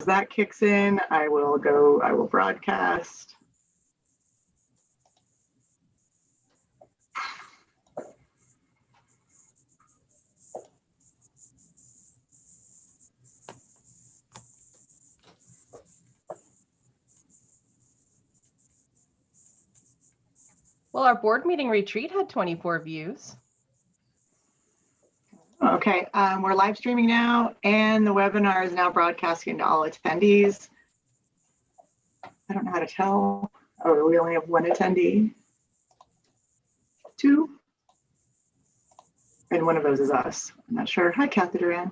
that kicks in, I will broadcast. Well, our board meeting retreat had 24 views. Okay, we're live streaming now, and the webinar is now broadcasting to all attendees. I don't know how to tell. Oh, we only have one attendee. Two. And one of those is us. I'm not sure. Hi, Kathy Duran.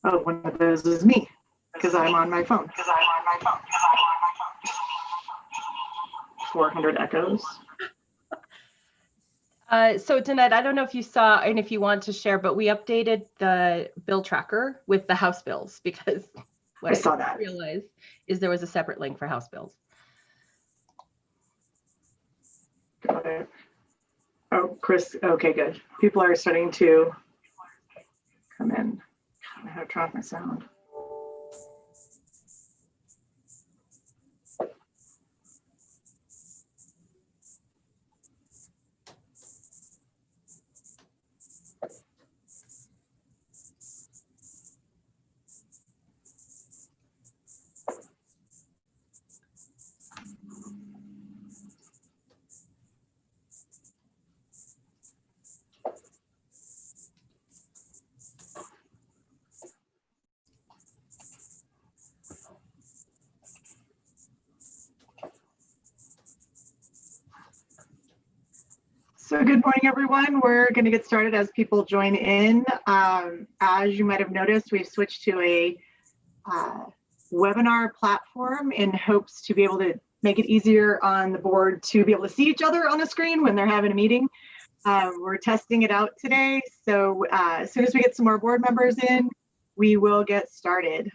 Oh, one of those is me, because I'm on my phone. 400 echoes. So Danette, I don't know if you saw and if you want to share, but we updated the bill tracker with the House bills because what I saw that. realized is there was a separate link for House bills. Got it. Oh, Chris, okay, good. People are starting to come in. I have to turn off my sound. So good morning, everyone. We're going to get started as people join in. As you might have noticed, we've switched to a webinar platform in hopes to be able to make it easier on the board to be able to see each other on the screen when they're having a meeting. We're testing it out today. So as soon as we get some more board members in, we will get started.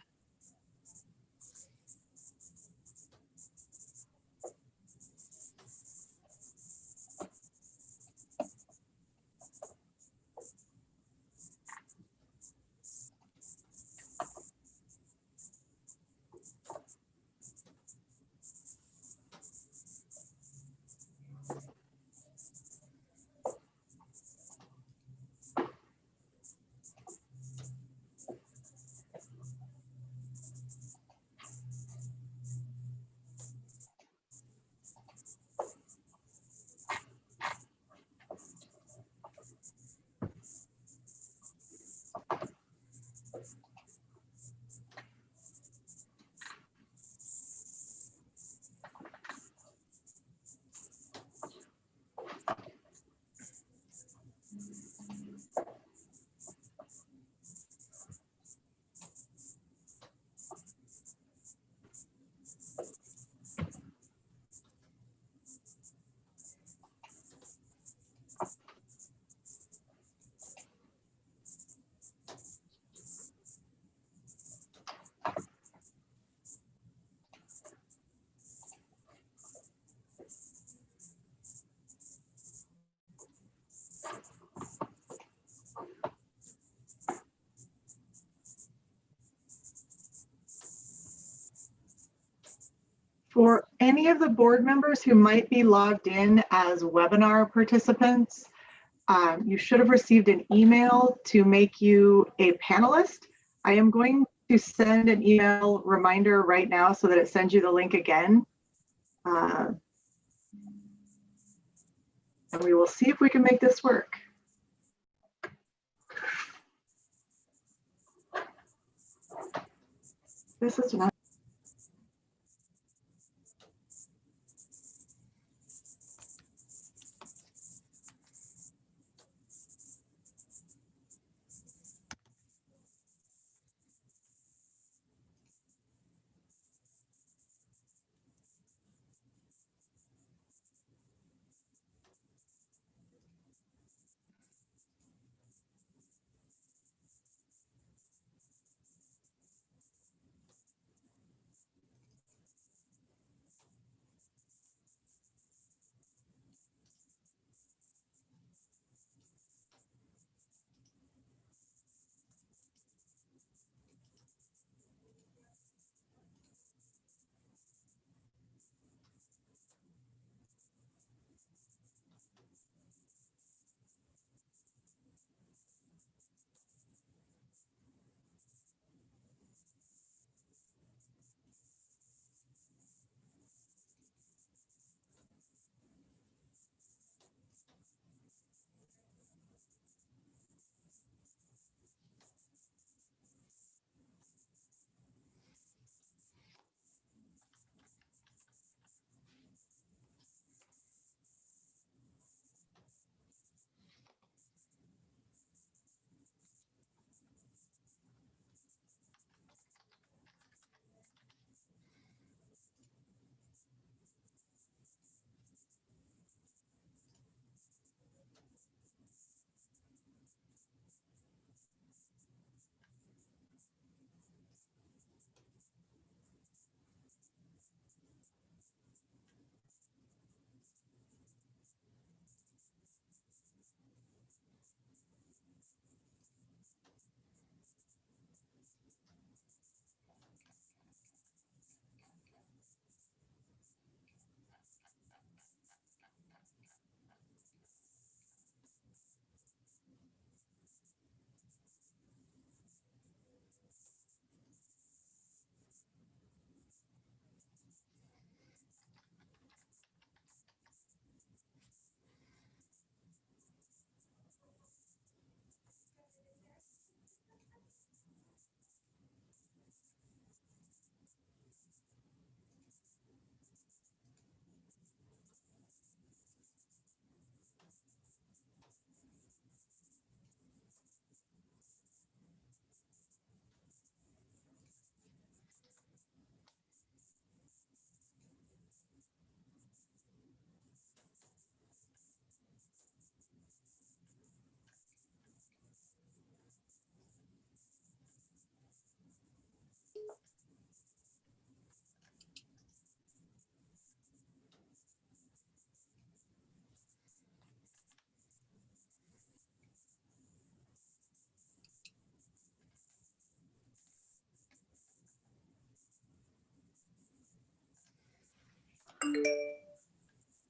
For any of the board members who might be logged in as webinar participants, you should have received an email to make you a panelist. I am going to send an email reminder right now so that it sends you the link again. And we will see if we can make this work. This is not.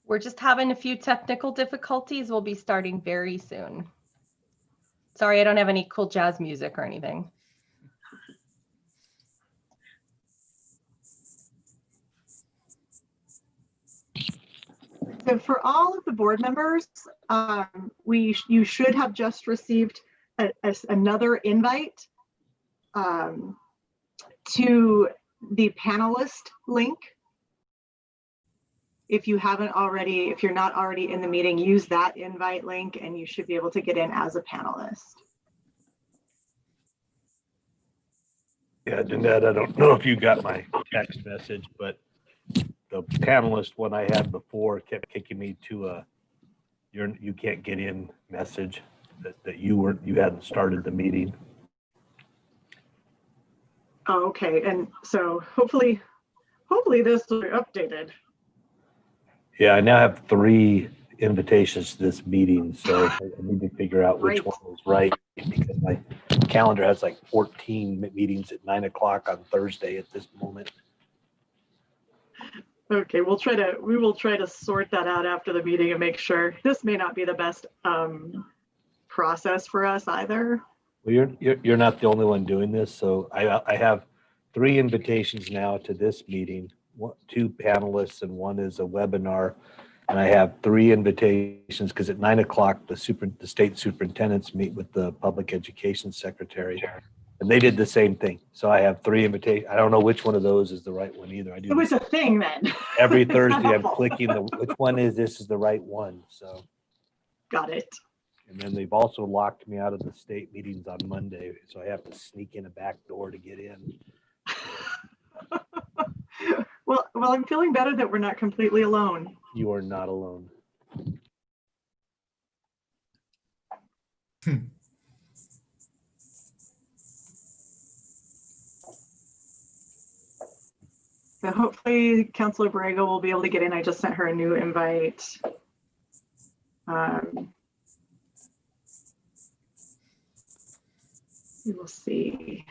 We're just having a few technical difficulties. We'll be starting very soon. Sorry, I don't have any cool jazz music or anything. So for all of the board members, you should have just received another invite to the panelist link. If you haven't already, if you're not already in the meeting, use that invite link and you should be able to get in as a panelist. Yeah, Danette, I don't know if you got my text message, but the panelist one I had before kept kicking me to a you can't get in message that you hadn't started the meeting. Oh, okay, and so hopefully this will be updated. Yeah, I now have 3 invitations to this meeting, so I need to figure out which Right. one was right because my calendar has like 14 meetings at 9 o'clock on Thursday at this moment. Okay, we will try to sort that out after the meeting and make sure. This may not be the best process for us either. Well, you're not the only one doing this, so I have 3 invitations now to this meeting, 2 panelists and 1 is a webinar, and I have 3 invitations because at 9 o'clock the state superintendents meet with the public education secretary, and they did the same thing. So I have 3 invitations. I don't know which one of those is the right one either. I do. It was a thing then. Every It's Thursday I'm helpful. clicking which one is this is the right one. So. Got it. And then they've also locked me out of the state meetings on Monday, so I have to sneak in a back door to get in. Well, I'm feeling better that we're not completely alone. You are not alone. So hopefully Councilor Borrego will be able to get in. I just sent her a new invite. We will see.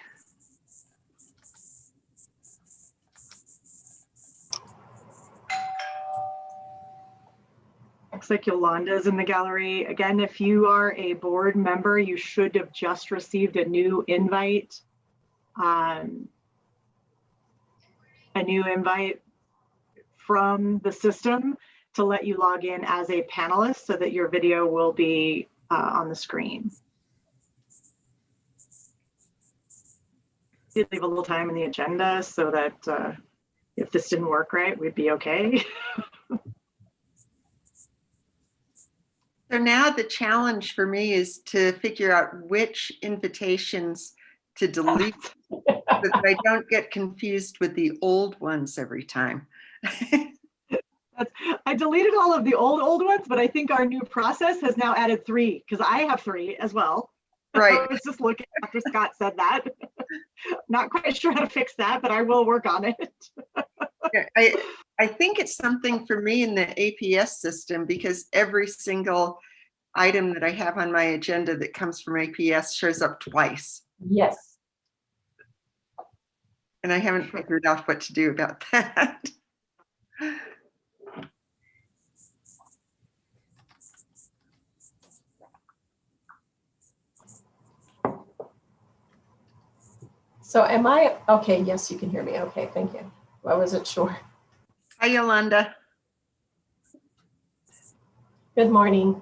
Looks like Yolanda's in the gallery. Again, if you are a board member, you should have just received a new invite. A new invite from the system to let you log in as a panelist so that your video will be on the screen. Did leave a little time in the agenda so that if this didn't work right, we'd be okay. So now the challenge for me is to figure out which invitations to delete so that I don't get confused with the old ones every time. I deleted all of the old ones, but I think our new process has now added 3 because I have 3 as well. Right. I was just looking after Scott said that. Not quite sure how to fix that, but I will work on it. I think it's something for me in the APS system because every single item that I have on my agenda that comes from APS shows up twice. Yes. And I haven't figured out what to do about that. So am I, okay, yes, you can hear me. Okay, thank you. I wasn't sure. Hi, Yolanda. Good morning.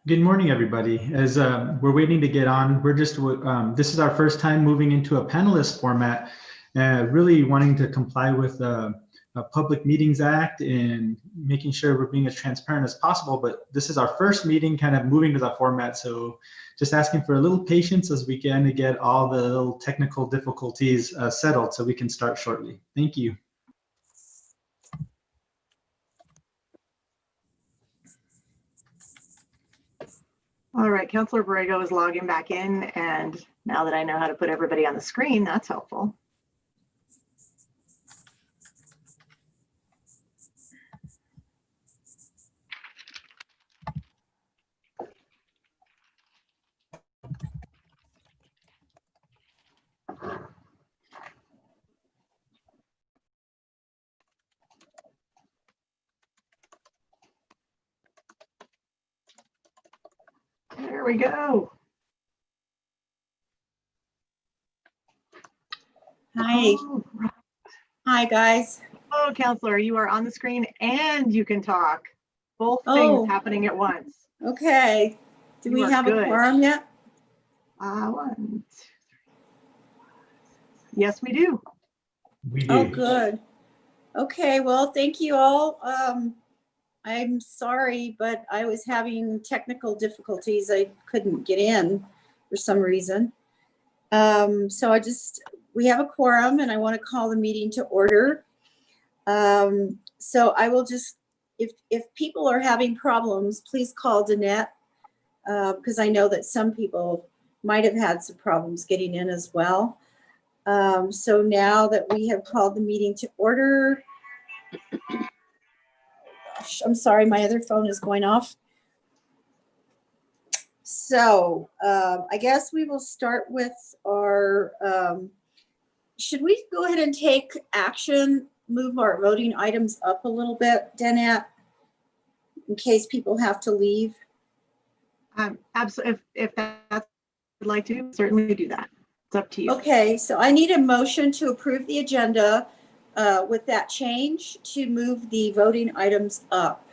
Good morning, everybody. As we're waiting to get on, we're just, this is our first time moving into a panelist format, really wanting to comply with the Public Meetings Act and making sure we're being as transparent as possible. But this is our first meeting kind of moving to that format. So just asking for a little patience as we can to get all the little technical difficulties settled so we can start shortly. Thank you. All right, Counselor Borrego is logging back in, and now that I know how to put everybody on the screen, that's helpful. There we go. Hi, hi guys. Oh, Counselor, you are on the screen and you can talk. Both Oh. things happening at once. Okay. Do You we are have good. a quorum yet? 1, 2, 3, 4. Yes, we do. We do. Oh, good. Okay, well, thank you all. I'm sorry, but I was having technical difficulties. I couldn't get in for some reason. So we have a quorum and I want to call the meeting to order. So I will just, if people are having problems, please call Danette, because I know that some people might have had some problems getting in as well. So now that we have called the meeting to order, gosh, I'm sorry, my other phone is going off. So I guess we will start with our, should we go ahead and take action, move our voting items up a little bit, Danette, in case people have to leave? Absolutely. If that's would like to, certainly do that. It's up to you. Okay, so I need a motion to approve the agenda with that change to move the voting items up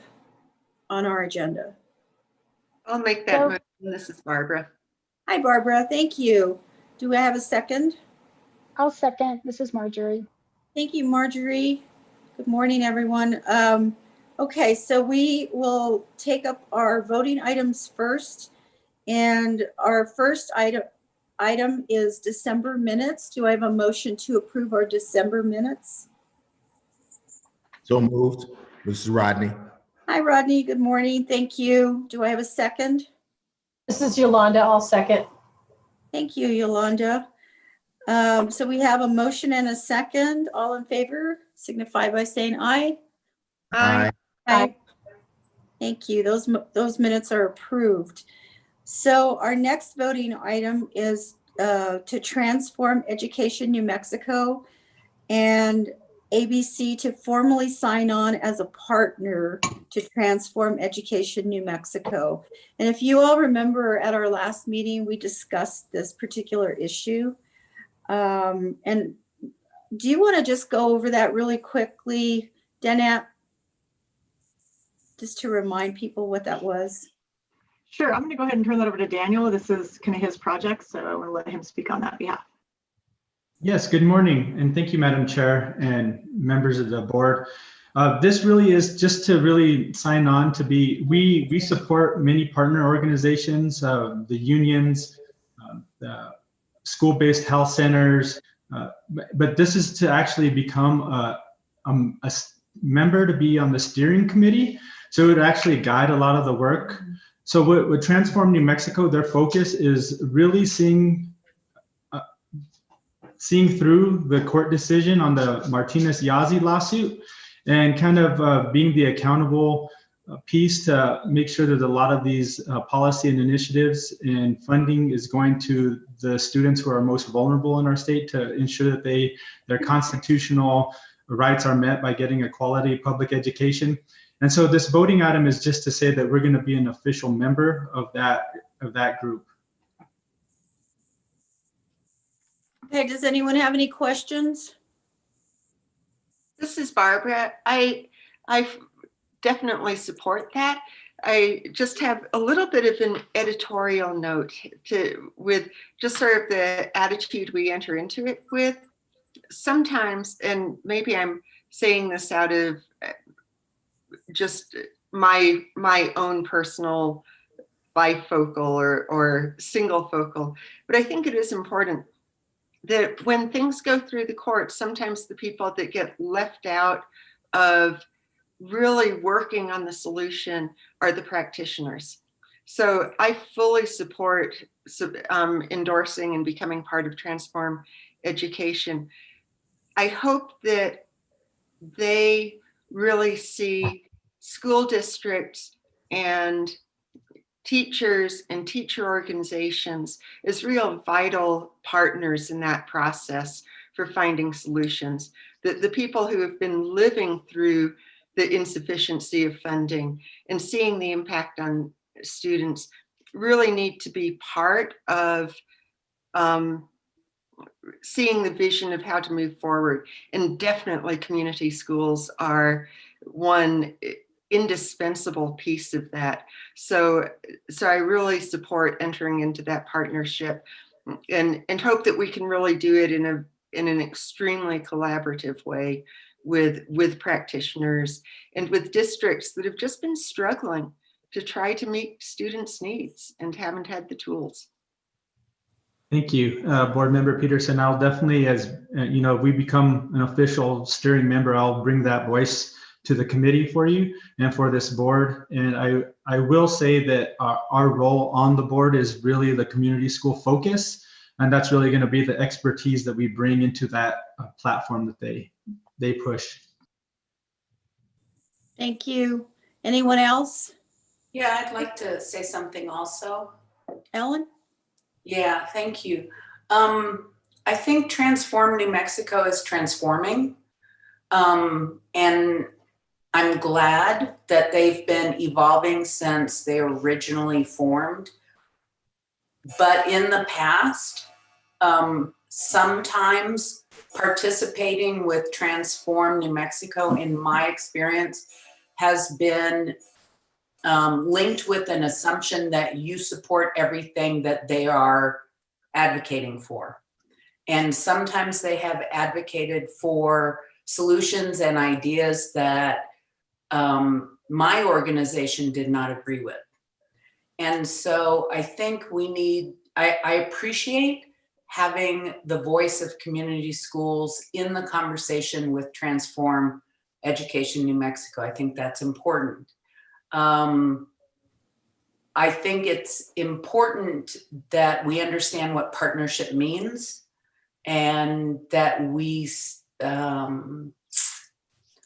on our agenda. I'll make that motion. This is Barbara. Hi, Barbara. Thank you. Do I have a second? I'll second. This is Marjorie. Thank you, Marjorie. Good morning, everyone. Okay, so we will take up our voting items first. And our first item is December minutes. Do I have a motion to approve our December minutes? So moved. This is Rodney. Hi, Rodney. Good morning. Thank you. Do I have a second? This is Yolanda. I'll second. Thank you, Yolanda. So we have a motion and a second. All in favor, signify by saying aye. Aye. Aye. Thank you. Those minutes are approved. So our next voting item is to transform Education New Mexico and ABC to formally sign on as a partner to transform Education New Mexico. And if you all remember at our last meeting, we discussed this particular issue. And do you want to just go over that really quickly, Danette? Just to remind people what that was. Sure. I'm going to go ahead and turn that over to Daniel. This is kind of his project, so I want to let him speak on that behalf. Yes, good morning, and thank you, Madam Chair and members of the board. This really is just to really sign on to be, we support many partner organizations, the unions, the school-based health centers, but this is to actually become a member to be on the steering committee. So it would actually guide a lot of the work. So with Transform New Mexico, their focus is really seeing through the court decision on the Martinez-Yazzie lawsuit and kind of being the accountable piece to make sure that a lot of these policy and initiatives and funding is going to the students who are most vulnerable in our state to ensure that their constitutional rights are met by getting a quality public education. And so this voting item is just to say that we're going to be an official member of that group. Okay, does anyone have any questions? This is Barbara. I definitely support that. I just have a little bit of an editorial note with just sort of the attitude we enter into it with. Sometimes, and maybe I'm saying this out of just my own personal bifocal or single focal, but I think it is important that when things go through the court, sometimes the people that get left out of really working on the solution are the practitioners. So I fully support endorsing and becoming part of Transform Education. I hope that they really see school districts and teachers and teacher organizations as real vital partners in that process for finding solutions. The people who have been living through the insufficiency of funding and seeing the impact on students really need to be part of seeing the vision of how to move forward. And definitely community schools are one indispensable piece of that. So I really support entering into that partnership and hope that we can really do it in an extremely collaborative way with practitioners and with districts that have just been struggling to try to meet students' needs and haven't had the tools. Thank you, Board Member Peterson. I'll definitely, as you know, if we become an official steering member, I'll bring that voice to the committee for you and for this board. And I will say that our role on the board is really the community school focus. And that's really going to be the expertise that we bring into that platform that they push. Thank you. Anyone else? Yeah, I'd like to say something also. Ellen? Yeah, thank you. I think Transform New Mexico is transforming. And I'm glad that they've been evolving since they originally formed. But in the past, sometimes participating with Transform New Mexico, in my experience, has been linked with an assumption that you support everything that they are advocating for. And sometimes they have advocated for solutions and ideas that my organization did not agree with. And so I think we need, I appreciate having the voice of community schools in the conversation with Transform Education New Mexico. I think that's important. I think it's important that we understand what partnership means and that we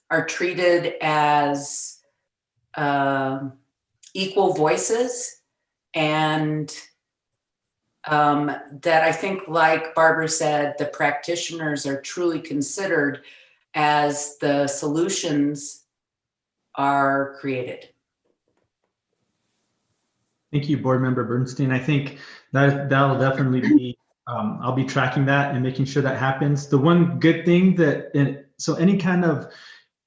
are treated as equal voices, and that I think, like Barbara said, the practitioners are truly considered as the solutions are created. Thank you, Board Member Bernstein. I think that'll definitely be, I'll be tracking that and making sure that happens. The one good thing so any kind of,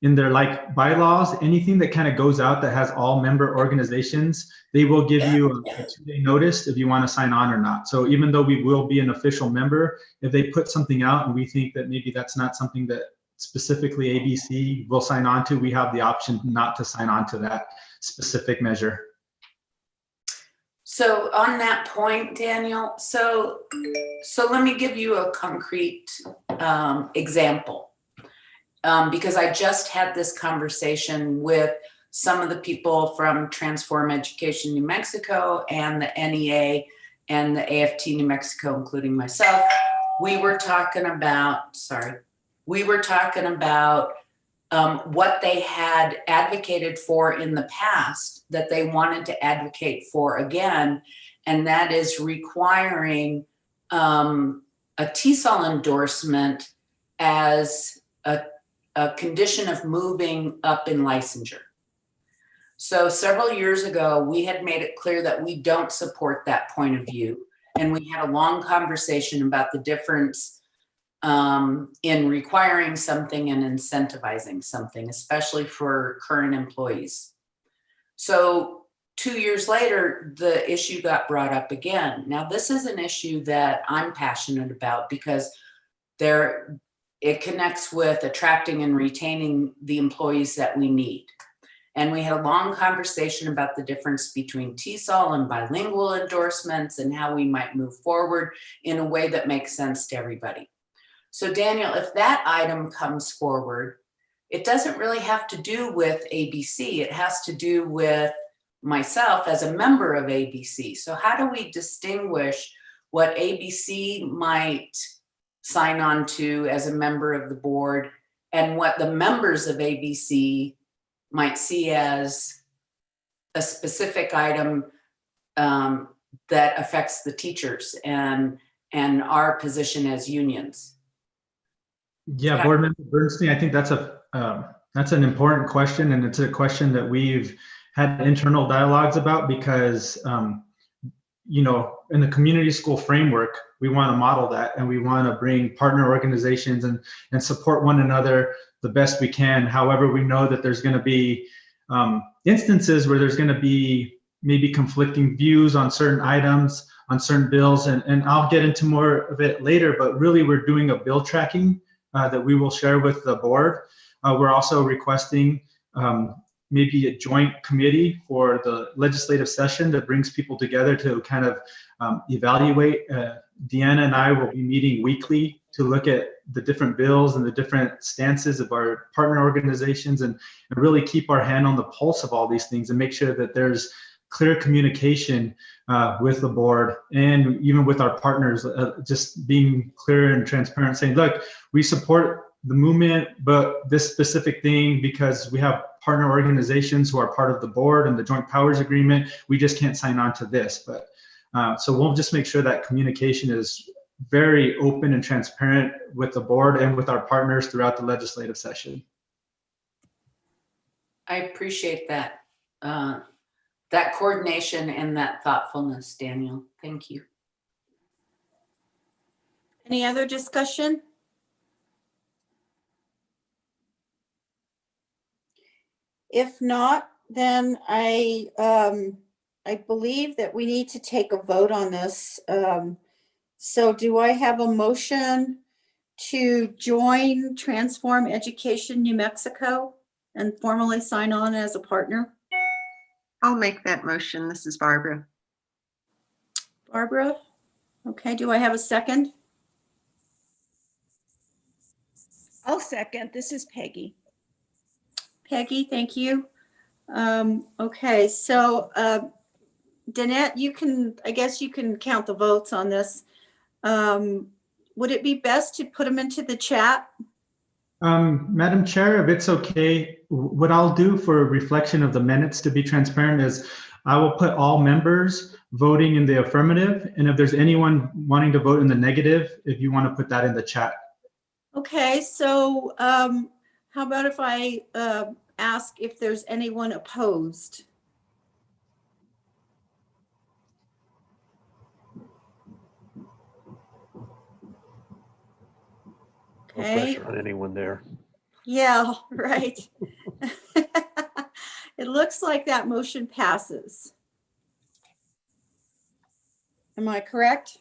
in their like bylaws, anything that kind of goes out that has all member organizations, they will give you a 2-day notice if you want to sign on or not. So even though we will be an official member, if they put something out and we think that maybe that's not something that specifically ABC will sign on to, we have the option not to sign on to that specific measure. So on that point, Daniel, so let me give you a concrete example. Because I just had this conversation with some of the people from Transform Education New Mexico and the NEA and the AFT New Mexico, including myself. We were talking about what they had advocated for in the past that they wanted to advocate for again, and that is requiring a TESOL endorsement as a condition of moving up in licensure. So several years ago, we had made it clear that we don't support that point of view. And we had a long conversation about the difference in requiring something and incentivizing something, especially for current employees. So 2 years later, the issue got brought up again. Now, this is an issue that I'm passionate about because it connects with attracting and retaining the employees that we need. And we had a long conversation about the difference between TESOL and bilingual endorsements and how we might move forward in a way that makes sense to everybody. So Daniel, if that item comes forward, it doesn't really have to do with ABC. It has to do with myself as a member of ABC. So how do we distinguish what ABC might sign on to as a member of the board and what the members of ABC might see as a specific item that affects the teachers and our position as unions? Yeah, Board Member Bernstein, I think that's an important question, and it's a question that we've had internal dialogues about because, you know, in the community school framework, we want to model that, and we want to bring partner organizations and support one another the best we can. However, we know that there's going to be instances where there's going to be maybe conflicting views on certain items, on certain bills, and I'll get into more of it later, but really we're doing a bill tracking that we will share with the board. We're also requesting maybe a joint committee for the legislative session that brings people together to kind of evaluate. Deanna and I will be meeting weekly to look at the different bills and the different stances of our partner organizations and really keep our hand on the pulse of all these things and make sure that there's clear communication with the board and even with our partners, just being clear and transparent, saying, look, we support the movement, but this specific thing, because we have partner organizations who are part of the board and the joint powers agreement, we just can't sign on to this. But so we'll just make sure that communication is very open and transparent with the board and with our partners throughout the legislative session. I appreciate that. That coordination and that thoughtfulness, Daniel. Thank you. Any other discussion? If not, then I believe that we need to take a vote on this. So do I have a motion to join Transform Education New Mexico and formally sign on as a partner? I'll make that motion. This is Barbara. Barbara? Okay, do I have a second? I'll second. This is Peggy. Peggy, thank you. Okay, so Danette, you can, I guess you can count the votes on this. Would it be best to put them into the chat? Madam Chair, if it's okay, what I'll do for a reflection of the minutes, to be transparent, is I will put all members voting in the affirmative, and if there's anyone wanting to vote in the negative, if you want to put that in the chat. Okay, so how about if I ask if there's anyone opposed? No Okay. pressure on anyone there. Yeah, right. It looks like that motion passes. Am I correct?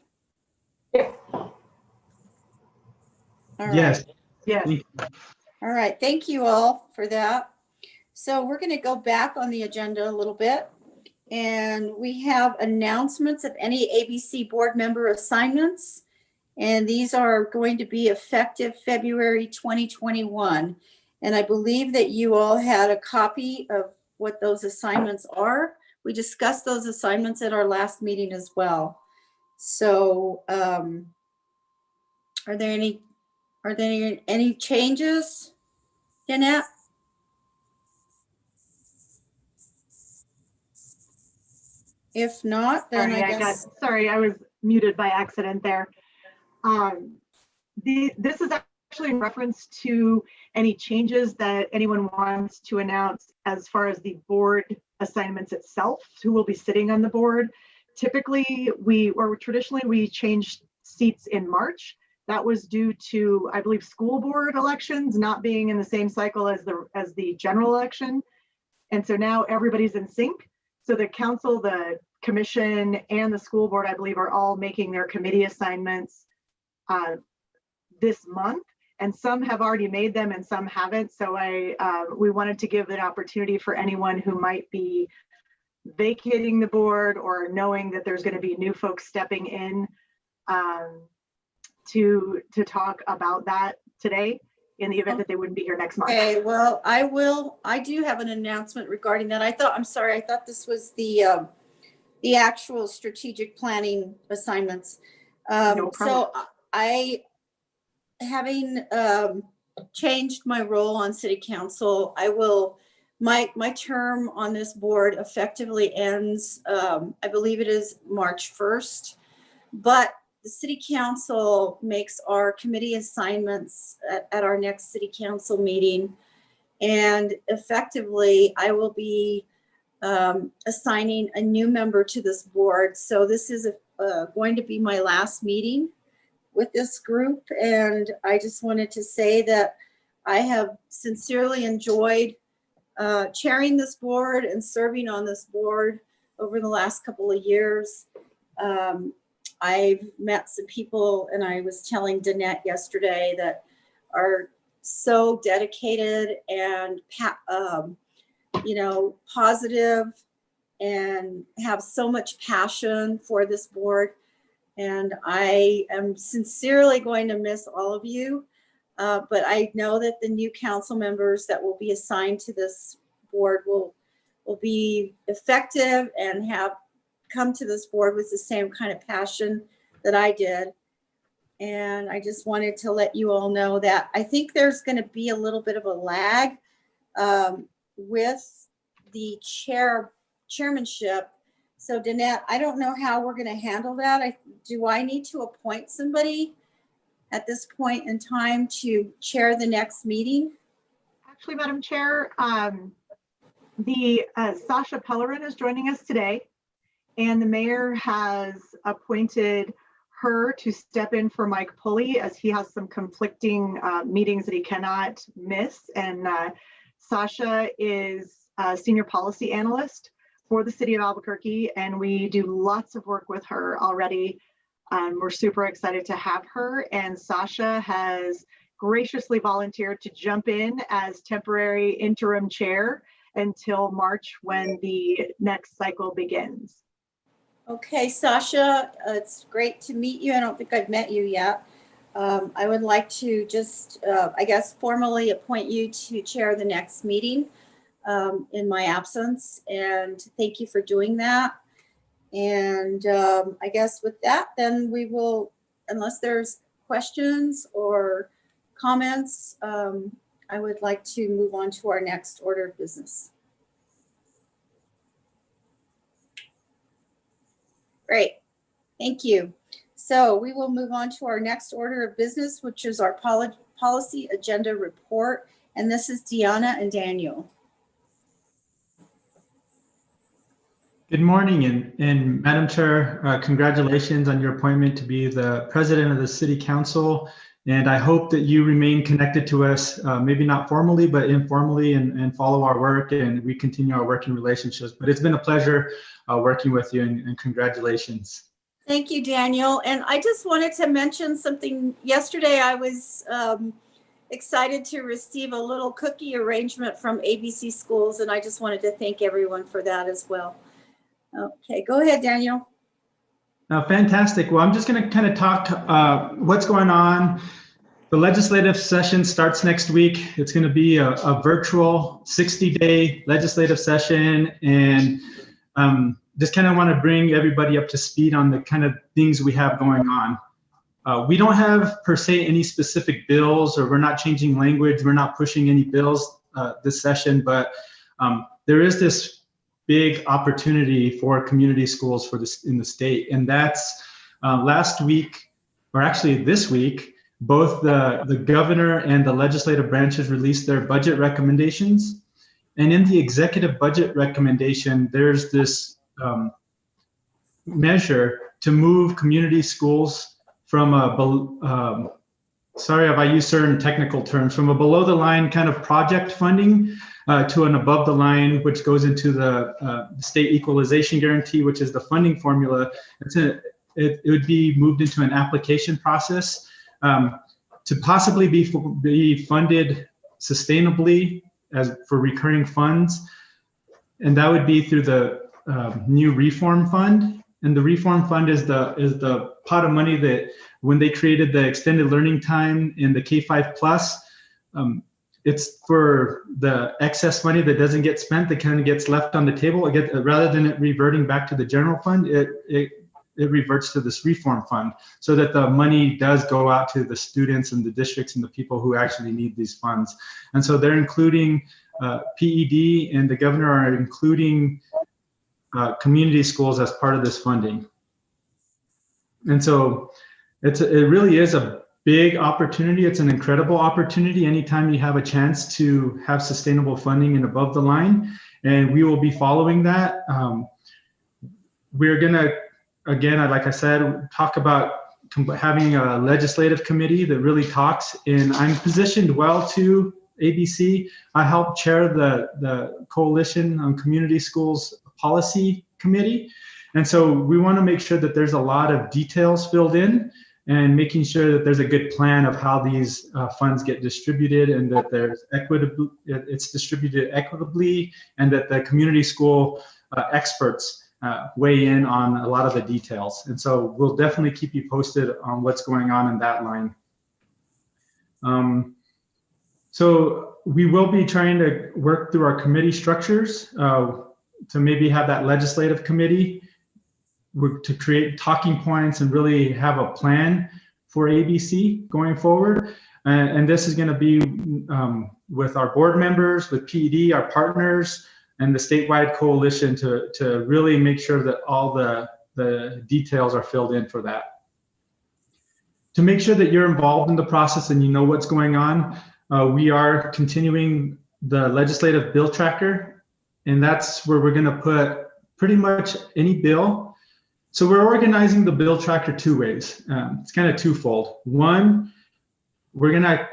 Yep. All right. Yes. Yes. All right, thank you all for that. So we're going to go back on the agenda a little bit. And we have announcements of any ABC board member assignments. And these are going to be effective February 2021. And I believe that you all had a copy of what those assignments are. We discussed those assignments at our last meeting as well. So are there any changes, Danette? If not, then I guess. Sorry, I was muted by accident there. This is actually in reference to any changes that anyone wants to announce as far as the board assignments itself, who will be sitting on the board. Typically, traditionally we changed seats in March. That was due to, I believe, school board elections not being in the same cycle as the general election. And so now everybody's in sync. So the council, the commission, and the school board, I believe, are all making their committee assignments this month, and some have already made them and some haven't. So we wanted to give an opportunity for anyone who might be vacating the board or knowing that there's going to be new folks stepping in to talk about that today. in the event that they wouldn't be here next month. Okay, well, I do have an announcement regarding that. I'm sorry, I thought this was the actual strategic planning assignments. No problem. So having changed my role on city council, my term on this board effectively ends, I believe it is March 1st, but the city council makes our committee assignments at our next city council meeting. And effectively, I will be assigning a new member to this board. So this is going to be my last meeting with this group. And I just wanted to say that I have sincerely enjoyed chairing this board and serving on this board over the last couple of years. I've met some people, and I was telling Danette yesterday, that are so dedicated and positive and have so much passion for this board. And I am sincerely going to miss all of you. But I know that the new council members that will be assigned to this board will be effective and have come to this board with the same kind of passion that I did. And I just wanted to let you all know that I think there's going to be a little bit of a lag with the chairmanship. So Danette, I don't know how we're going to handle that. Do I need to appoint somebody at this point in time to chair the next meeting? Actually, Madam Chair, Sasha Pellerin is joining us today, and the mayor has appointed her to step in for Mike Pulley as he has some conflicting meetings that he cannot miss. And Sasha is a senior policy analyst for the city of Albuquerque, and we do lots of work with her already. We're super excited to have her, and Sasha has graciously volunteered to jump in as temporary interim chair until March, when the next cycle begins. Okay, Sasha, it's great to meet you. I don't think I've met you yet. I would like to just, I guess, formally appoint you to chair the next meeting in my absence. And thank you for doing that. And I guess with that, then we will, unless there's questions or comments, I would like to move on to our next order of business. Great, thank you. So we will move on to our next order of business, which is our policy agenda report. And this is Deanna and Daniel. Good morning, and Madam Chair, congratulations on your appointment to be the president of the City Council. And I hope that you remain connected to us, maybe not formally, but informally, and follow our work, and we continue our working relationships. But it's been a pleasure working with you, and congratulations. Thank you, Daniel. And I just wanted to mention something. Yesterday, I was excited to receive a little cookie arrangement from ABC Schools, and I just wanted to thank everyone for that as well. Okay, go ahead, Daniel. Fantastic. Well, I'm just going to kind of talk what's going on. The legislative session starts next week. It's going to be a virtual 60-day legislative session, and just kind of want to bring everybody up to speed on the kind of things we have going on. We don't have per se any specific bills, or we're not changing language. We're not pushing any bills this session, but there is this big opportunity for community schools in the state. And that's last week, or actually this week, both the governor and the legislative branches released their budget recommendations. And in the executive budget recommendation, there's this measure to move community schools from sorry if I use certain technical terms, from a below the line kind of project funding to an above the line, which goes into the state equalization guarantee, which is the funding formula. It would be moved into an application process to possibly be funded sustainably as for recurring funds. And that would be through the new reform fund. And the reform fund is the pot of money that when they created the extended learning time in the K-5 plus, It's for the excess money that doesn't get spent, that kind of gets left on the table. Rather than it reverting back to the general fund, it reverts to this reform fund, so that the money does go out to the students and the districts and the people who actually need these funds. And so they're including PED, and the governor are including community schools as part of this funding. And so it really is a big opportunity. It's an incredible opportunity anytime you have a chance to have sustainable funding and above the line. And we will be following that. We're gonna, again, like I said, talk about having a legislative committee that really talks, and I'm positioned well to ABC. I help chair the Coalition on Community Schools Policy Committee. And so we want to make sure that there's a lot of details filled in, and making sure that there's a good plan of how these funds get distributed, and that it's distributed equitably, and that the community school experts weigh in on a lot of the details. And so we'll definitely keep you posted on what's going on in that line. So we will be trying to work through our committee structures to maybe have that legislative committee to create talking points and really have a plan for ABC going forward. And this is going to be with our board members, with PED, our partners, and the statewide coalition to really make sure that all the details are filled in for that. To make sure that you're involved in the process and you know what's going on, we are continuing the legislative bill tracker, and that's where we're going to put pretty much any bill. So we're organizing the bill tracker two ways. It's kind of twofold. One, we're going to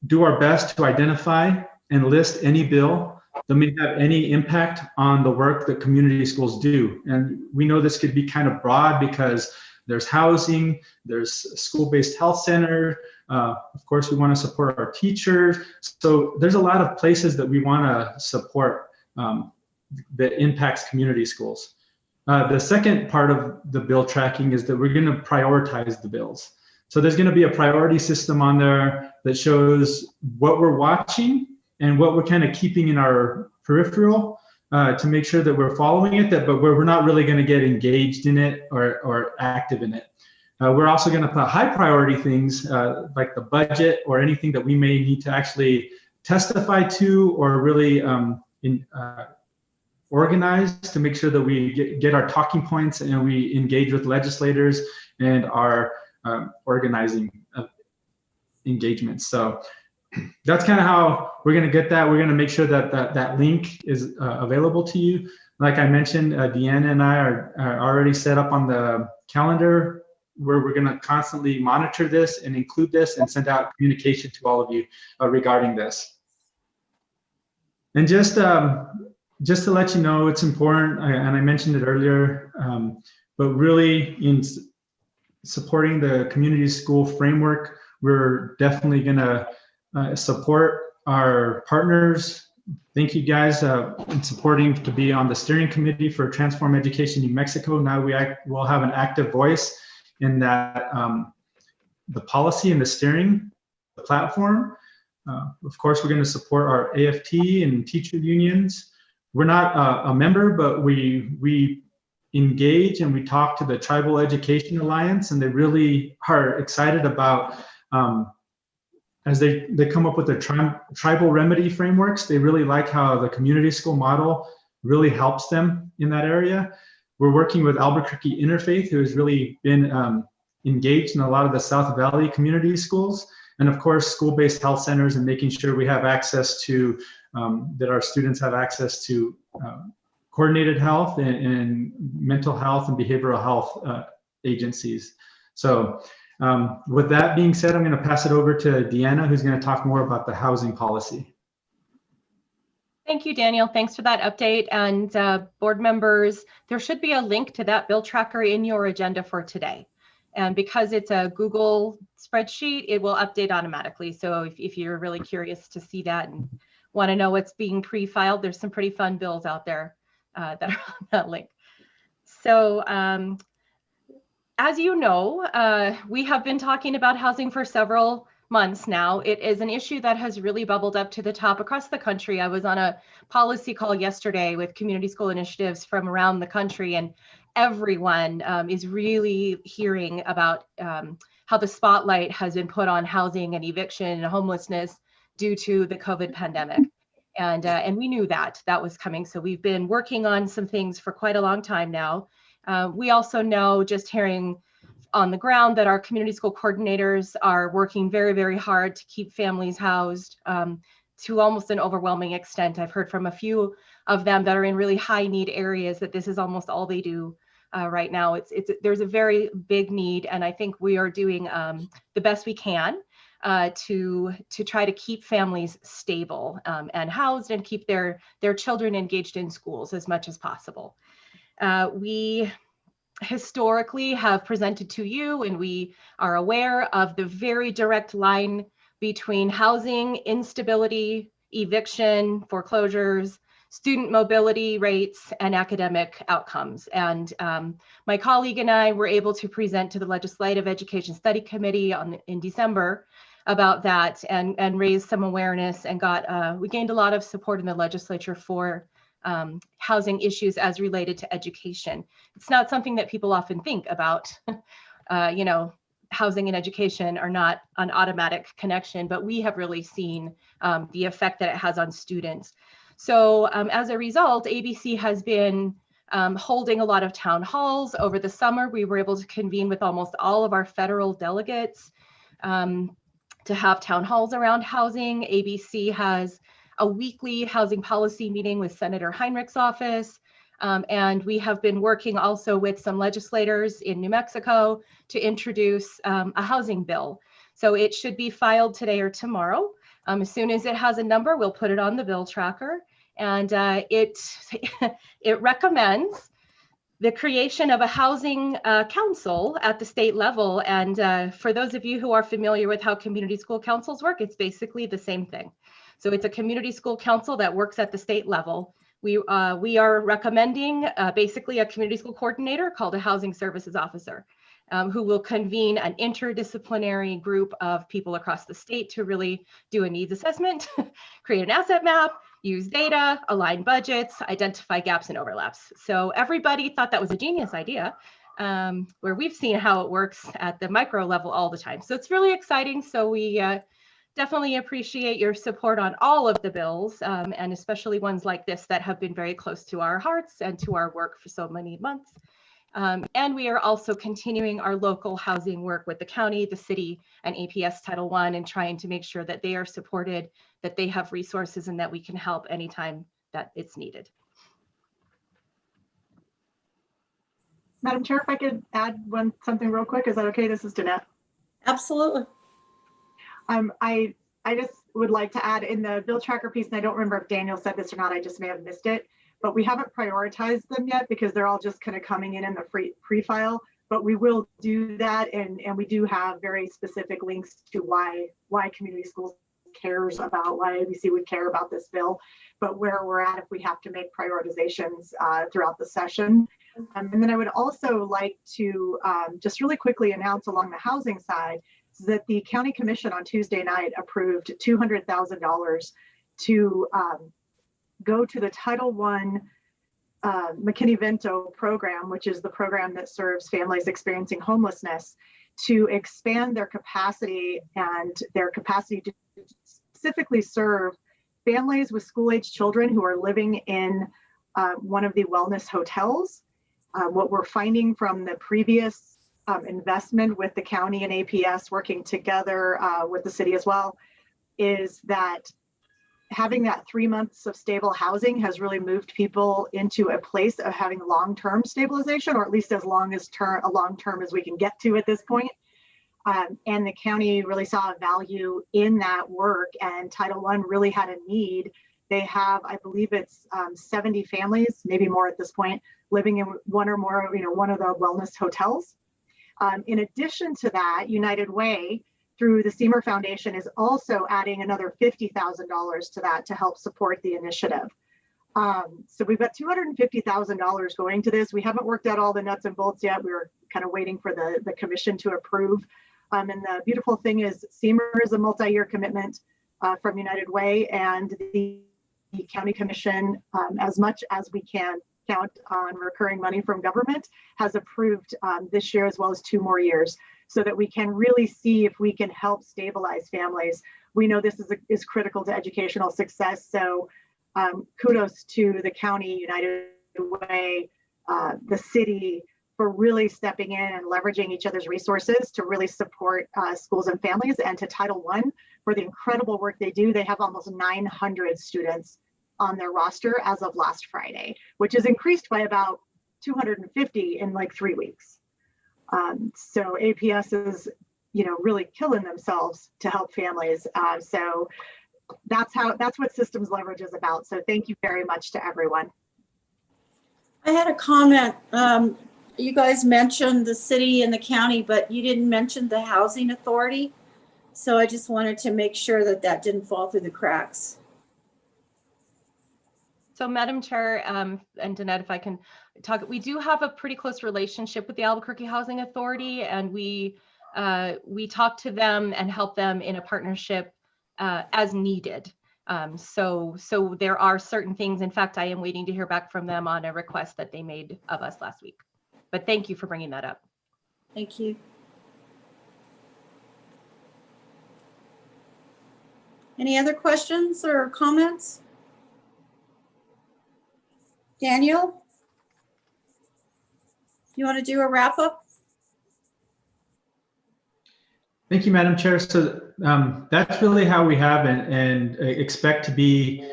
do our best to identify and list any bill that may have any impact on the work that community schools do. And we know this could be kind of broad because there's housing, there's school-based health center. Of course, we want to support our teachers. So there's a lot of places that we want to support that impacts community schools. The second part of the bill tracking is that we're going to prioritize the bills. So there's going to be a priority system on there that shows what we're watching and what we're kind of keeping in our peripheral to make sure that we're following it, but we're not really going to get engaged in it or active in it. We're also going to put high priority things like the budget or anything that we may need to actually testify to or really organize to make sure that we get our talking points and we engage with legislators and our organizing engagements. So that's kind of how we're going to get that. We're going to make sure that that link is available to you. Like I mentioned, Deanna and I are already set up on the calendar where we're going to constantly monitor this and include this and send out communication to all of you regarding this. And just to let you know, it's important, and I mentioned it earlier, but really in supporting the community school framework, we're definitely going to support our partners. Thank you guys in supporting to be on the steering committee for Transform Education New Mexico. Now we'll have an active voice in that, the policy and the steering platform. Of course, we're going to support our AFT and teacher unions. We're not a member, but we engage and we talk to the Tribal Education Alliance, and they really are excited about, as they come up with their tribal remedy frameworks. They really like how the community school model really helps them in that area. We're working with Albuquerque Interfaith, who has really been engaged in a lot of the South Valley community schools. And of course, school-based health centers, and making sure we have access to, that our students have access to coordinated health and mental health and behavioral health agencies. So with that being said, I'm going to pass it over to Deanna, who's going to talk more about the housing policy. Thank you, Daniel. Thanks for that update. And board members, there should be a link to that bill tracker in your agenda for today. And because it's a Google spreadsheet, it will update automatically. So if you're really curious to see that and want to know what's being pre-filed, there's some pretty fun bills out there that are on that link. So as you know, we have been talking about housing for several months now. It is an issue that has really bubbled up to the top across the country. I was on a policy call yesterday with community school initiatives from around the country, and everyone is really hearing about how the spotlight has been put on housing and eviction and homelessness due to the COVID pandemic. And we knew that was coming. So we've been working on some things for quite a long time now. We also know, just hearing on the ground, that our community school coordinators are working very, very hard to keep families housed to almost an overwhelming extent. I've heard from a few of them that are in really high need areas that this is almost all they do right now. There's a very big need, and I think we are doing the best we can to try to keep families stable and housed, and keep their children engaged in schools as much as possible. We historically have presented to you, and we are aware of the very direct line between housing instability, eviction, foreclosures, student mobility rates, and academic outcomes. And my colleague and I were able to present to the Legislative Education Study Committee in December about that, and raise some awareness, and we gained a lot of support in the legislature for housing issues as related to education. It's not something that people often think about. Housing and education are not an automatic connection, but we have really seen the effect that it has on students. So as a result, ABC has been holding a lot of town halls over the summer. We were able to convene with almost all of our federal delegates to have town halls around housing. ABC has a weekly housing policy meeting with Senator Heinrich's office. And we have been working also with some legislators in New Mexico to introduce a housing bill. So it should be filed today or tomorrow. As soon as it has a number, we'll put it on the bill tracker. And it recommends the creation of a housing council at the state level. And for those of you who are familiar with how community school councils work, it's basically the same thing. So it's a community school council that works at the state level. We are recommending basically a community school coordinator called a housing services officer, who will convene an interdisciplinary group of people across the state to really do a needs assessment, create an asset map, use data, align budgets, identify gaps and overlaps. So everybody thought that was a genius idea, where we've seen how it works at the micro level all the time. So it's really exciting. So we definitely appreciate your support on all of the bills, and especially ones like this that have been very close to our hearts and to our work for so many months. And we are also continuing our local housing work with the county, the city, and APS Title I, and trying to make sure that they are supported, that they have resources, and that we can help anytime that it's needed. Madam Chair, if I could add something real quick, is that okay? This is Danette. Absolutely. I just would like to add in the bill tracker piece, and I don't remember if Daniel said this or not, I just may have missed it, but we haven't prioritized them yet because they're all just kind of coming in the pre-file, but we will do that. And we do have very specific links to why community schools cares about, why ABC would care about this bill, but where we're at if we have to make prioritizations throughout the session. And then I would also like to just really quickly announce along the housing side that the County Commission on Tuesday night approved $200,000 to go to the Title I McKinney-Vento program, which is the program that serves families experiencing homelessness, to expand their capacity to specifically serve families with school-age children who are living in one of the wellness hotels. What we're finding from the previous investment with the county and APS working together with the city as well is that having that 3 months of stable housing has really moved people into a place of having long-term stabilization, or at least as long term as we can get to at this point. And the county really saw a value in that work, and Title I really had a need. They have, I believe it's 70 families, maybe more at this point, living in one or more, one of the wellness hotels. In addition to that, United Way, through the Seymour Foundation, is also adding another $50,000 to that to help support the initiative. So we've got $250,000 going to this. We haven't worked out all the nuts and bolts yet. We were kind of waiting for the commission to approve And the beautiful thing is SEMER is a multi-year commitment from United Way, and the County Commission, as much as we can count on recurring money from government, has approved this year as well as 2 more years, so that we can really see if we can help stabilize families. We know this is critical to educational success. So kudos to the county, United Way, the city, for really stepping in and leveraging each other's resources to really support schools and families, and to Title I for the incredible work they do. They have almost 900 students on their roster as of last Friday, which is increased by about 250 in like 3 weeks. So APS is, really killing themselves to help families. So that's what systems leverage is about. So thank you very much to everyone. I had a comment. You guys mentioned the city and the county, but you didn't mention the housing authority. So I just wanted to make sure that that didn't fall through the cracks. So Madam Chair, and Danette, if I can talk, we do have a pretty close relationship with the Albuquerque Housing Authority, and we talk to them and help them in a partnership as needed. So there are certain things. In fact, I am waiting to hear back from them on a request that they made of us last week. But thank you for bringing that up. Thank you. Any other questions or comments? Daniel, you want to do a wrap up? Thank you, Madam Chair. So that's really how we have and expect to be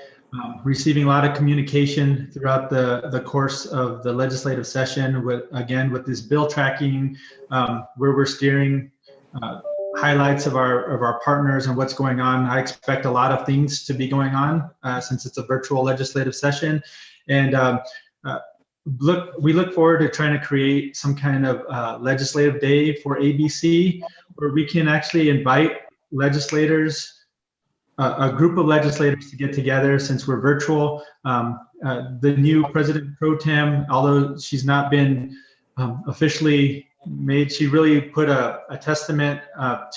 receiving a lot of communication throughout the course of the legislative session with this bill tracking, where we're steering highlights of our partners and what's going on. I expect a lot of things to be going on since it's a virtual legislative session. And we look forward to trying to create some kind of legislative day for ABC, where we can actually invite legislators, a group of legislators to get together. Since we're virtual, the new President Pro Tem, although she's not been officially made, she really put a testament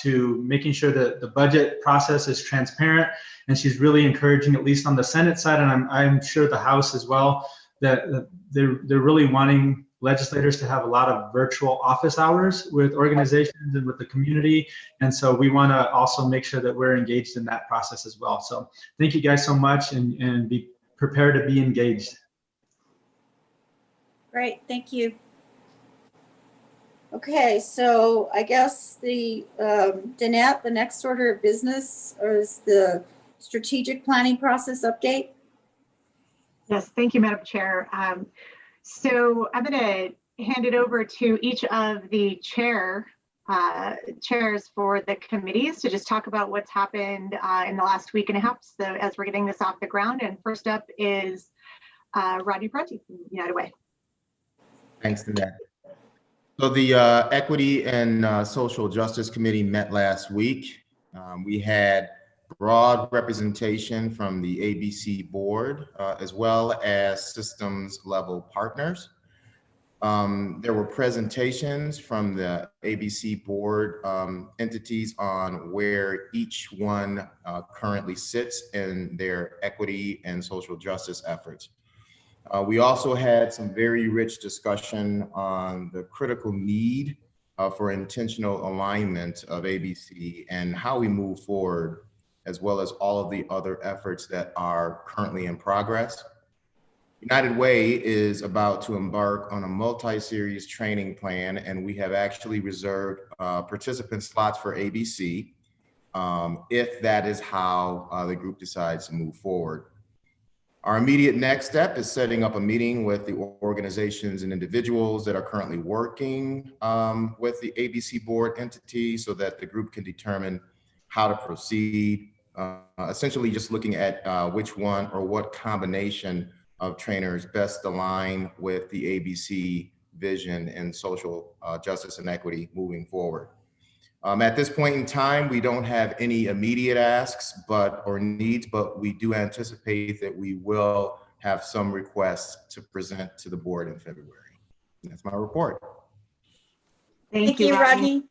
to making sure that the budget process is transparent, and she's really encouraging, at least on the Senate side, and I'm sure the House as well, that they're really wanting legislators to have a lot of virtual office hours with organizations and with the community. And so we want to also make sure that we're engaged in that process as well. So thank you guys so much, and be prepared to be engaged. Great, thank you. Okay, so I guess Danette, the next order of business is the strategic planning process update. Yes, thank you, Madam Chair. So I'm going to hand it over to each of the chairs for the committees to just talk about what's happened in the last week and a half, so as we're getting this off the ground. And first up is Rodney Parenti from United Way. Thanks, Danette. So the Equity and Social Justice Committee met last week. We had broad representation from the ABC board, as well as systems level partners. There were presentations from the ABC board entities on where each one currently sits in their equity and social justice efforts. We also had some very rich discussion on the critical need for intentional alignment of ABC and how we move forward, as well as all of the other efforts that are currently in progress. United Way is about to embark on a multi-series training plan, and we have actually reserved participant slots for ABC if that is how the group decides to move forward. Our immediate next step is setting up a meeting with the organizations and individuals that are currently working with the ABC board entity, so that the group can determine how to proceed. Essentially just looking at which one or what combination of trainers best align with the ABC vision in social justice and equity moving forward. At this point in time, we don't have any immediate asks or needs, but we do anticipate that we will have some requests to present to the board in February. That's my report. Thank you, Rodney.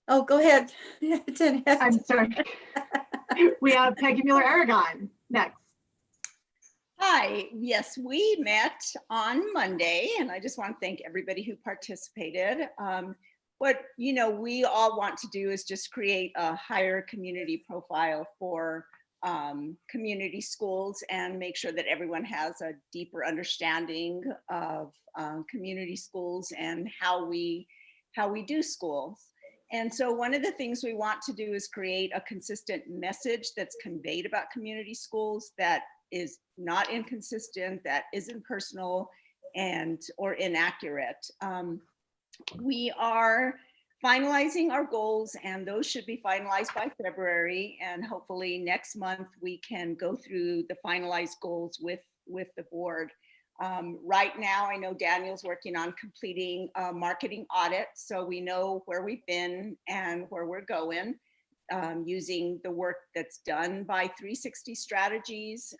Oh, go ahead. Danette. I'm sorry. We have Peggy Mueller-Aragon next. Hi, yes, we met on Monday, and I just want to thank everybody who participated. What we all want to do is just create a higher community profile for community schools and make sure that everyone has a deeper understanding of community schools and how we do schools. And so one of the things we want to do is create a consistent message that's conveyed about community schools that is not inconsistent, that isn't personal or inaccurate. We are finalizing our goals, and those should be finalized by February. And hopefully next month we can go through the finalized goals with the board. Right now, I know Daniel's working on completing a marketing audit, so we know where we've been and where we're going, using the work that's done by 360 Strategies,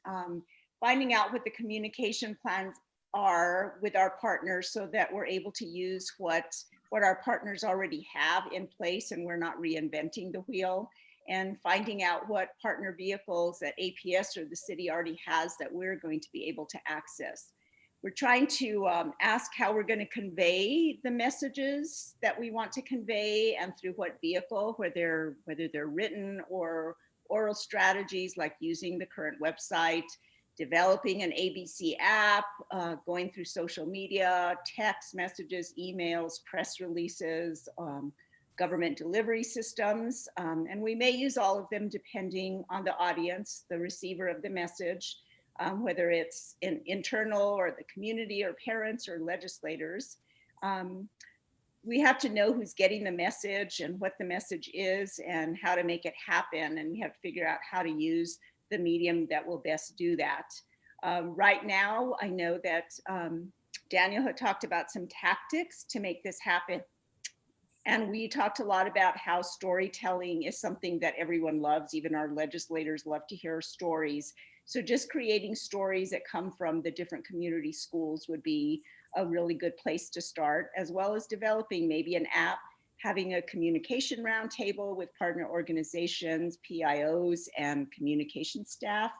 finding out what the communication plans are with our partners so that we're able to use what our partners already have in place and we're not reinventing the wheel, and finding out what partner vehicles that APS or the city already has that we're going to be able to access. We're trying to ask how we're going to convey the messages that we want to convey and through what vehicle, whether they're written or oral strategies like using the current website, developing an ABC app, going through social media, text messages, emails, press releases, government delivery systems. And we may use all of them depending on the audience, the receiver of the message, whether it's internal or the community or parents or legislators. We have to know who's getting the message and what the message is and how to make it happen. And we have to figure out how to use the medium that will best do that. Right now, I know that Daniel had talked about some tactics to make this happen. And we talked a lot about how storytelling is something that everyone loves. Even our legislators love to hear stories. So just creating stories that come from the different community schools would be a really good place to start, as well as developing maybe an app, having a communication roundtable with partner organizations, PIOs, and communication staff,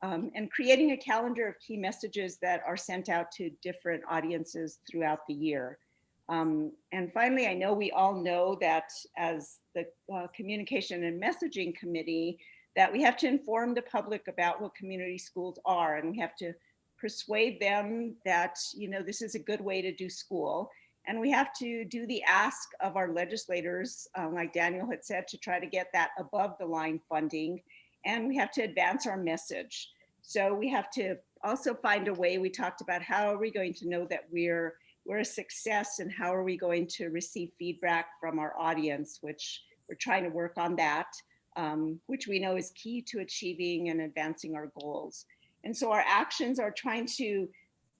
and creating a calendar of key messages that are sent out to different audiences throughout the year. And finally, I know we all know that as the Communication and Messaging Committee, that we have to inform the public about what community schools are, and we have to persuade them that this is a good way to do school. And we have to do the ask of our legislators, like Daniel had said, to try to get that above the line funding. And we have to advance our message. So we have to also find a way. We talked about how are we going to know that we're a success, and how are we going to receive feedback from our audience, which we're trying to work on that, which we know is key to achieving and advancing our goals. And so our actions are trying to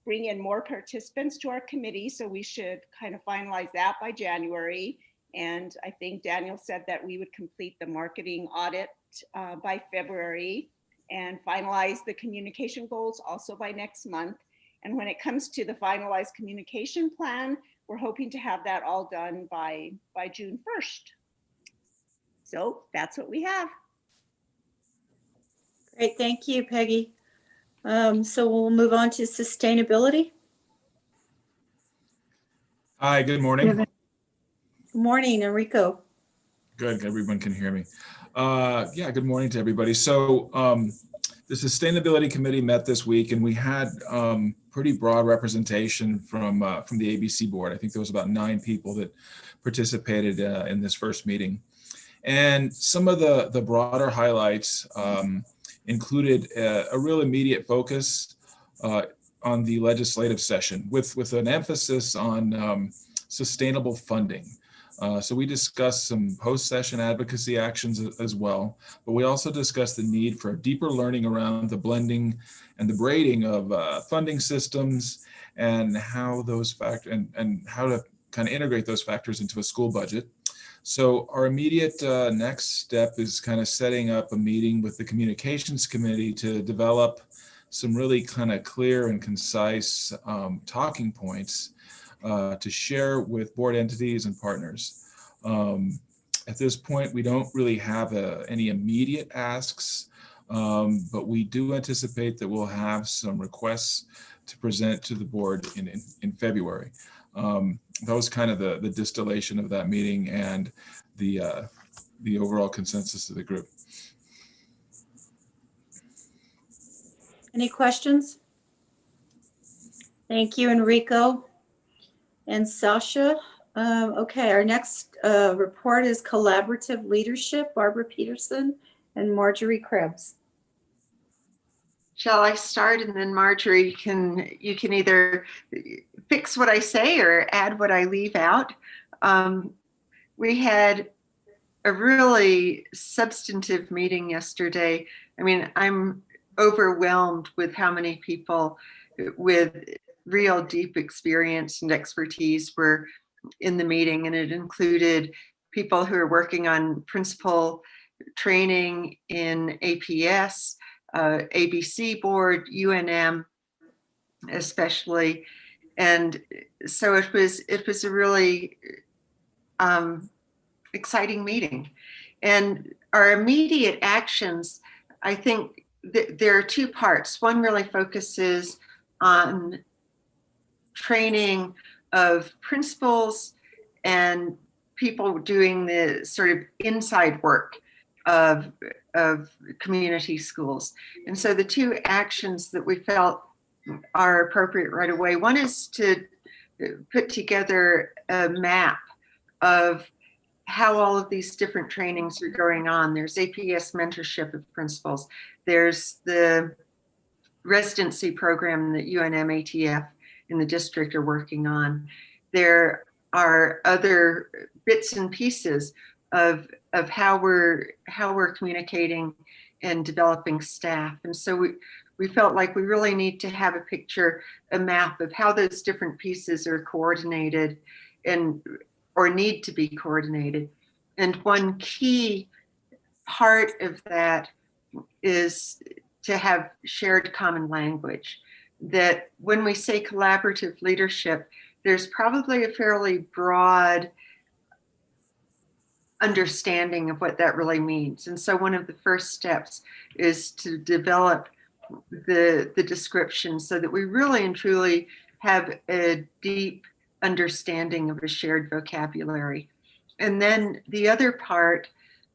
bring in more participants to our committee. So we should kind of finalize that by January. And I think Daniel said that we would complete the marketing audit by February and finalize the communication goals also by next month. And when it comes to the finalized communication plan, we're hoping to have that all done by June 1st. So that's what we have. Great, thank you, Peggy. So we'll move on to sustainability. Hi, good morning. Good morning, Enrico. Good, everyone can hear me. Yeah, good morning to everybody. So the Sustainability Committee met this week, and we had pretty broad representation from the ABC board. I think there was about 9 people that participated in this first meeting. And some of the broader highlights included a real immediate focus on the legislative session with an emphasis on sustainable funding. So we discussed some post-session advocacy actions as well, but we also discussed the need for deeper learning around the blending and the braiding of funding systems and how those and how to kind of integrate those factors into a school budget. So our immediate next step is kind of setting up a meeting with the Communications Committee to develop some really kind of clear and concise talking points to share with board entities and partners. At this point, we don't really have any immediate asks, but we do anticipate that we'll have some requests to present to the board in February. That was kind of the distillation of that meeting and the overall consensus of the group. Any questions? Thank you, Enrico and Sasha. Okay, our next report is collaborative leadership, Barbara Peterson and Marjorie Krebs. Shall I start, and then Marjorie, you can either fix what I say or add what I leave out. We had a really substantive meeting yesterday. I mean, I'm overwhelmed with how many people with real deep experience and expertise were in the meeting, and it included people who are working on principal training in APS, ABC board, UNM especially. And so it was a really exciting meeting. And our immediate actions, I think there are two parts. One really focuses on training of principals and people doing the sort of inside work of community schools. And so the two actions that we felt are appropriate right away, one is to put together a map of how all of these different trainings are going on. There's APS mentorship of principals. There's the residency program that UNM ATF in the district are working on. There are other bits and pieces of how we're communicating and developing staff. And so we felt like we really need to have a picture, a map of how those different pieces are coordinated or need to be coordinated. And one key part of that is to have shared common language. That when we say collaborative leadership, there's probably a fairly broad understanding of what that really means. And so one of the first steps is to develop the description so that we really and truly have a deep understanding of a shared vocabulary. And then the other part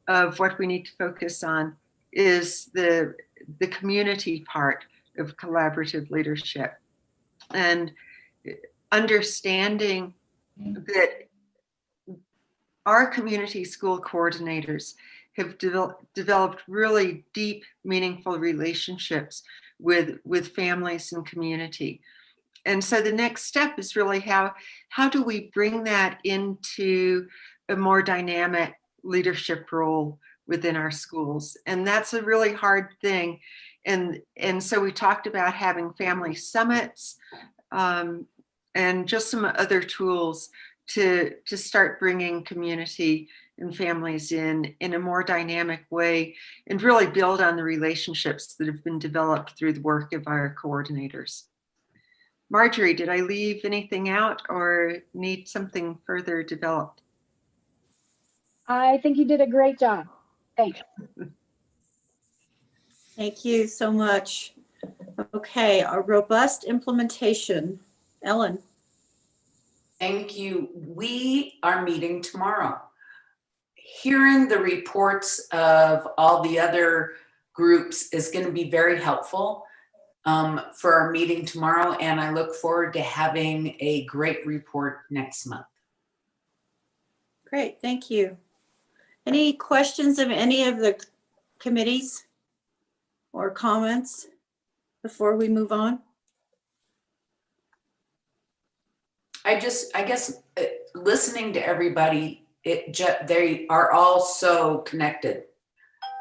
of what we need to focus on is the community part of collaborative leadership, and understanding that our community school coordinators have developed really deep, meaningful relationships with families and community. And so the next step is really how do we bring that into a more dynamic leadership role within our schools? And that's a really hard thing. And so we talked about having family summits and just some other tools to start bringing community and families in a more dynamic way and really build on the relationships that have been developed through the work of our coordinators. Marjorie, did I leave anything out or need something further developed? I think you did a great job. Thanks. Thank you so much. Okay, a robust implementation. Ellen. Thank you. We are meeting tomorrow. Hearing the reports of all the other groups is going to be very helpful for our meeting tomorrow, and I look forward to having a great report next month. Great, thank you. Any questions of any of the committees or comments before we move on? I guess listening to everybody, they are all so connected.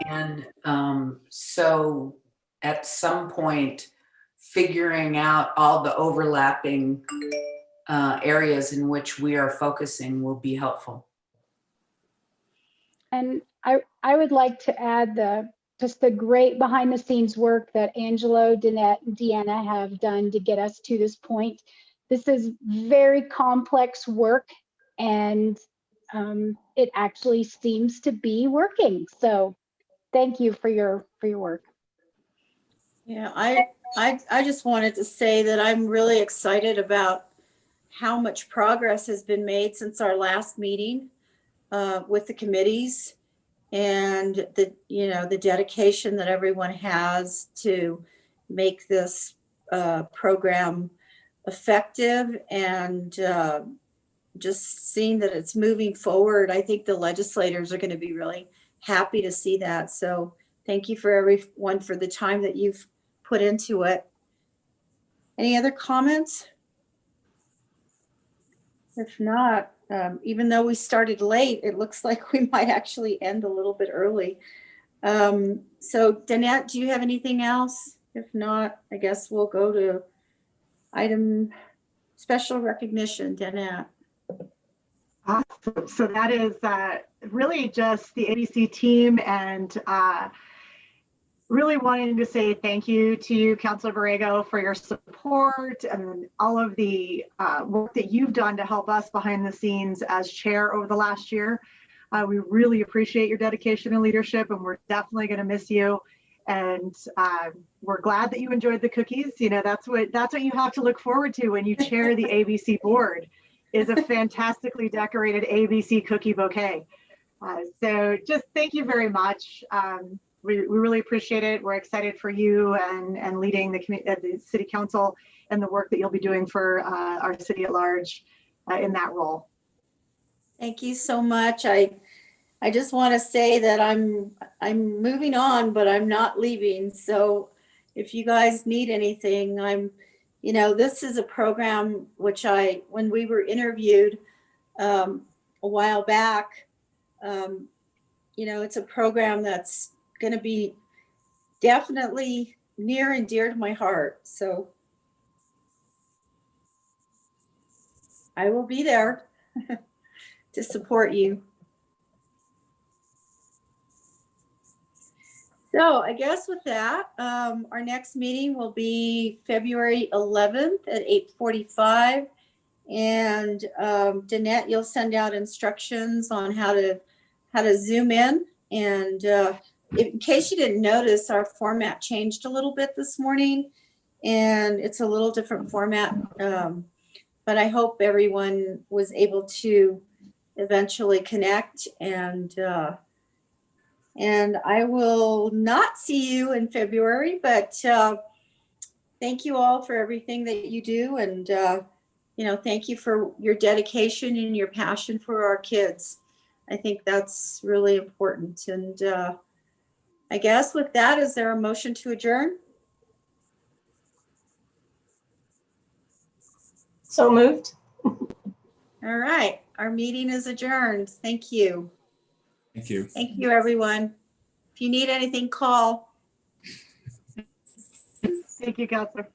And so at some point, figuring out all the overlapping areas in which we are focusing will be helpful. And I would like to add just the great behind the scenes work that Angelo, Danette, and Deanna have done to get us to this point. This is very complex work, and it actually seems to be working. So thank you for your work. Yeah, I just wanted to say that I'm really excited about how much progress has been made since our last meeting with the committees, and the dedication that everyone has to make this program effective, and just seeing that it's moving forward. I think the legislators are going to be really happy to see that. So thank you for everyone for the time that you've put into it. Any other comments? If not, even though we started late, it looks like we might actually end a little bit early. So Danette, do you have anything else? If not, I guess we'll go to item special recognition. Danette. Awesome. So that is really just the ABC team, and really wanting to say thank you to you, Councilor Borrego, for your support and all of the work that you've done to help us behind the scenes as chair over the last year. We really appreciate your dedication and leadership, and we're definitely going to miss you. And we're glad that you enjoyed the cookies. You know, that's what you have to look forward to when you chair the ABC board, is a fantastically decorated ABC cookie bouquet. So just thank you very much. We really appreciate it. We're excited for you and leading the city council and the work that you'll be doing for our city at large in that role. Thank you so much. I just want to say that I'm moving on, but I'm not leaving. So if you guys need anything, this is a program which when we were interviewed a while back, it's a program that's going to be definitely near and dear to my heart. So I will be there to support you. So I guess with that, our next meeting will be February 11th at 8:45. And Danette, you'll send out instructions on how to zoom in. And in case you didn't notice, our format changed a little bit this morning, and it's a little different format. But I hope everyone was able to eventually connect, and I will not see you in February, but thank you all for everything that you do. And, thank you for your dedication and your passion for our kids. I think that's really important. And I guess with that, is there a motion to adjourn? So moved. All right. Our meeting is adjourned. Thank you. Thank you. Thank you, everyone. If you need anything, call. Thank you, Councilor.